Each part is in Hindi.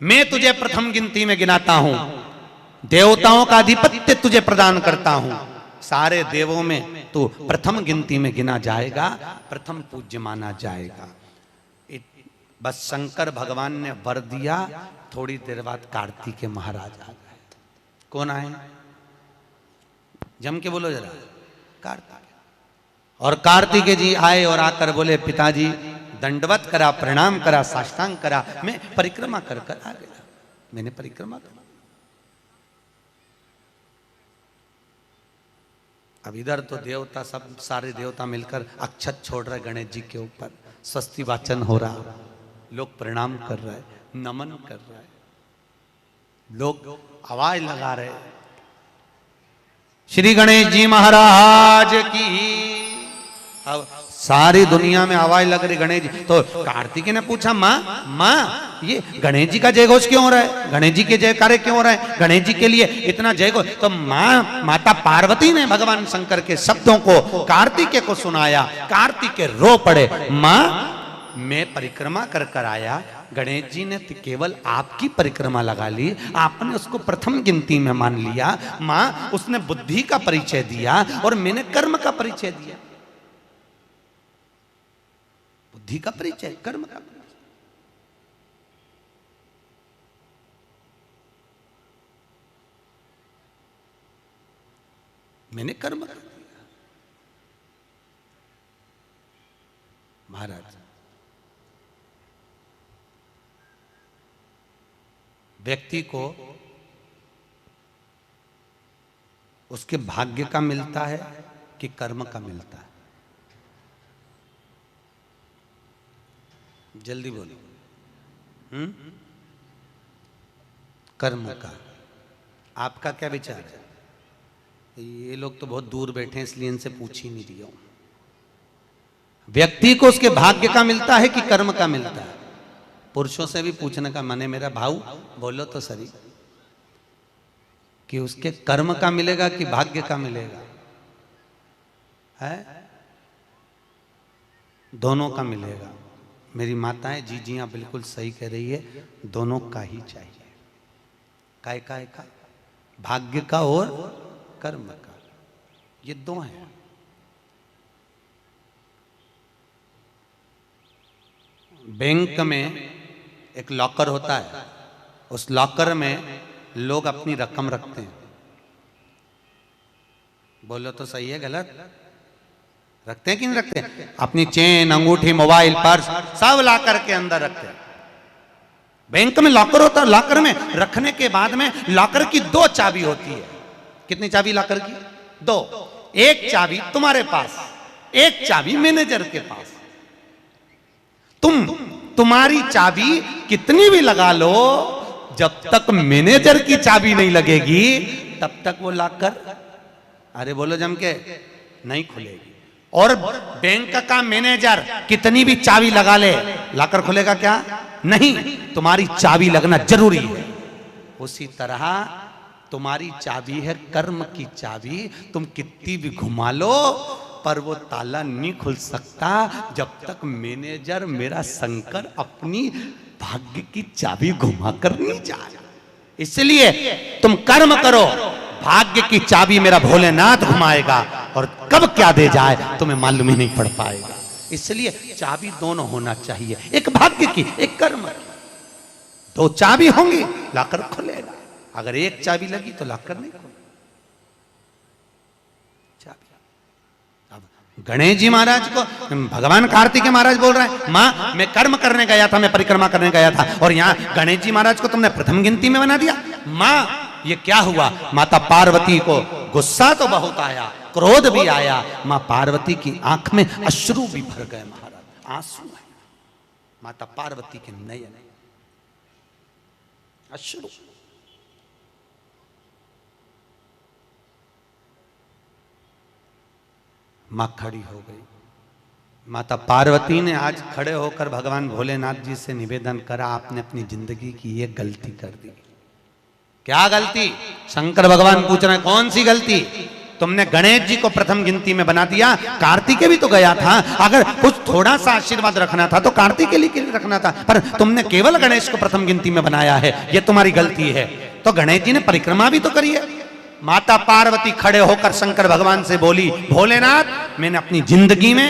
मैं तुझे प्रथम गिनती में गिनाता हूं, देवताओं का आधिपत्य तुझे प्रदान करता हूं, सारे देवों में तू प्रथम गिनती में गिना जाएगा, प्रथम पूज्य माना जाएगा। बस शंकर भगवान ने वर दिया, थोड़ी देर बाद कार्तिकेय महाराज आ गए। कौन आए? जम के बोलो जरा, कार्तिकेय। और कार्तिकेय जी आए और आकर बोले, पिताजी दंडवत करा, प्रणाम करा, साष्टांग करा, मैं परिक्रमा कर कर आ गया। मैंने परिक्रमा करा। अब इधर तो देवता सब, सारे देवता मिलकर अक्षत छोड़ रहे गणेश जी के ऊपर, स्वस्ति वाचन हो रहा, लोग प्रणाम कर रहे, नमन कर रहे, लोग आवाज लगा रहे, श्री गणेश जी महाराज की। अब सारी दुनिया में आवाज लग रही गणेश जी। तो कार्तिकेय ने पूछा, माँ ये गणेश जी का जय घोष क्यों हो रहा है? गणेश जी के जयकारे क्यों हो रहा है? गणेश जी के लिए इतना जय घोष? तो माता पार्वती ने भगवान शंकर के शब्दों को कार्तिकेय को सुनाया। कार्तिकेय रो पड़े, माँ मैं परिक्रमा कर कर आया, गणेश जी ने केवल आपकी परिक्रमा लगा ली, आपने उसको प्रथम गिनती में मान लिया। माँ उसने बुद्धि का परिचय दिया और मैंने कर्म का परिचय दिया। बुद्धि का परिचय, कर्म का परिचय। मैंने कर्म कर दिया। महाराज, व्यक्ति को उसके भाग्य का मिलता है कि कर्म का मिलता है? जल्दी बोलो। कर्म का। आपका क्या विचार है? ये लोग तो बहुत दूर बैठे हैं, इसलिए इनसे पूछ ही नहीं रही हूं। व्यक्ति को उसके भाग्य का मिलता है कि कर्म का मिलता है? पुरुषों से भी पूछने का मन है मेरा, भाऊ बोलो तो सही, कि उसके कर्म का मिलेगा कि भाग्य का मिलेगा? है दोनों का मिलेगा। मेरी माताएं जी हाँ बिल्कुल सही कह रही है, दोनों का ही चाहिए। काय का? भाग्य का और कर्म का, ये दो हैं। बैंक में एक लॉकर होता है, उस लॉकर में लोग अपनी रकम रखते हैं। बोलो तो सही है गलत? रखते हैं कि नहीं रखते? अपनी चेन, अंगूठी, मोबाइल, पर्स सब लॉकर के अंदर रखते हैं। बैंक में लॉकर होता है, लॉकर में रखने के बाद में लॉकर की दो चाबी होती है। कितनी चाबी लॉकर की? दो। एक चाबी तुम्हारे पास, एक चाबी मैनेजर के पास। तुम्हारी चाबी कितनी भी लगा लो, जब तक मैनेजर की चाबी नहीं लगेगी तब तक वो लॉकर, अरे बोलो जम के, नहीं खुलेगी। और बैंक का मैनेजर कितनी भी चाबी लगा ले, लॉकर खुलेगा क्या? नहीं, तुम्हारी चाबी लगना जरूरी है। उसी तरह तुम्हारी चाबी है कर्म की चाबी, तुम कितनी भी घुमा लो पर वो ताला नहीं खुल सकता जब तक मैनेजर मेरा शंकर अपनी भाग्य की चाबी घुमा कर नहीं जाए। इसलिए तुम कर्म करो, भाग्य की चाबी मेरा भोलेनाथ घुमाएगा, और कब क्या दे जाए तुम्हें मालूम ही नहीं पड़ पाएगा। इसलिए चाबी दोनों होना चाहिए, एक भाग्य की, एक कर्म की। दो चाबी होंगी लॉकर खुलेगा, अगर एक चाबी लगी तो लॉकर नहीं खुलेगा। गणेश जी महाराज को भगवान कार्तिकेय महाराज बोल रहे हैं, माँ मैं कर्म करने गया था, मैं परिक्रमा करने गया था, और यहाँ गणेश जी महाराज को तुमने प्रथम गिनती में बना दिया। माँ ये क्या हुआ? माता पार्वती को गुस्सा तो बहुत आया, क्रोध भी आया, माँ पार्वती की आंख में अश्रु भी भर गए। महाराज आंसू है माता पार्वती के नयन, अश्रु। मां खड़ी हो गई। माता पार्वती ने आज खड़े होकर भगवान भोलेनाथ जी से निवेदन करा, आपने अपनी जिंदगी की ये गलती कर दी। क्या गलती? शंकर भगवान पूछ रहे हैं कौन सी गलती? तुमने गणेश जी को प्रथम गिनती में बना दिया, कार्तिकेय भी तो गया था। अगर कुछ थोड़ा सा आशीर्वाद रखना था तो कार्तिकेय के लिए रखना था, पर तुमने केवल गणेश को प्रथम गिनती में बनाया है, ये तुम्हारी गलती है। तो गणेश जी ने परिक्रमा भी तो करी है। माता पार्वती खड़े होकर शंकर भगवान से बोली, भोलेनाथ मैंने अपनी जिंदगी में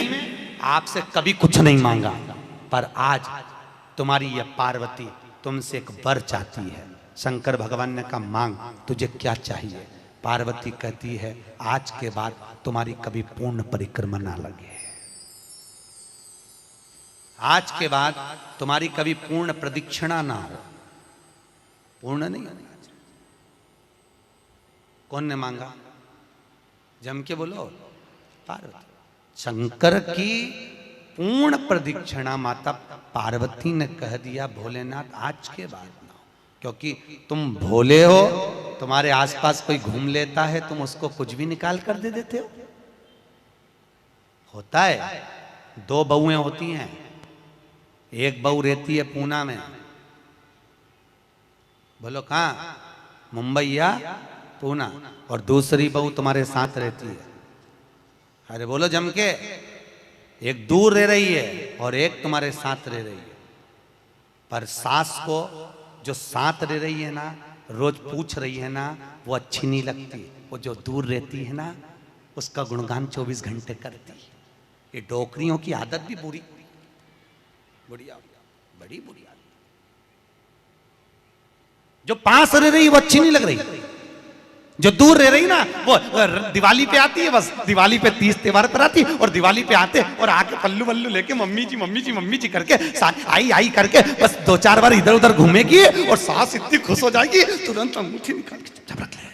आपसे कभी कुछ नहीं मांगा, पर आज तुम्हारी यह पार्वती तुमसे एक वर चाहती है। शंकर भगवान ने कहा, मांग, तुझे क्या चाहिए? पार्वती कहती है, आज के बाद तुम्हारी कभी पूर्ण परिक्रमा ना लगे, आज के बाद तुम्हारी कभी पूर्ण प्रदक्षिणा ना हो, पूर्ण नहीं होना। कौन ने मांगा? जम के बोलो, पार्वती। शंकर की पूर्ण प्रदक्षिणा माता पार्वती ने कह दिया, भोलेनाथ आज के बाद ना हो, क्योंकि तुम भोले हो, तुम्हारे आसपास कोई घूम लेता है, तुम उसको कुछ भी निकाल कर दे देते हो। होता है, दो बहुएं होती हैं, एक बहू रहती है पूना में, बोलो कहाँ, मुंबई या पूना, और दूसरी बहू तुम्हारे साथ रहती है। अरे बोलो जम के, एक दूर रह रही है और एक तुम्हारे साथ रह रही है। पर सास को जो साथ रह रही है ना, रोज पूछ रही है ना, वो अच्छी नहीं लगती। वो जो दूर रहती है ना, उसका गुणगान 24 घंटे करती है। ये डोकरियों की आदत भी बुरी, बड़ी बुरी आदत। जो पास रह रही वो अच्छी नहीं लग रही, जो दूर रह रही ना, वो दिवाली पे आती है, बस दिवाली पे 30 त्योहार पर आती, और दिवाली पे आते और आके पल्लू वल्लू लेके मम्मी जी मम्मी जी मम्मी जी करके आई करके बस 2-4 बार इधर उधर घूमेगी और सास इतनी खुश हो जाएगी, तुरंत अंगूठी निकाल के चुपचाप रख ले।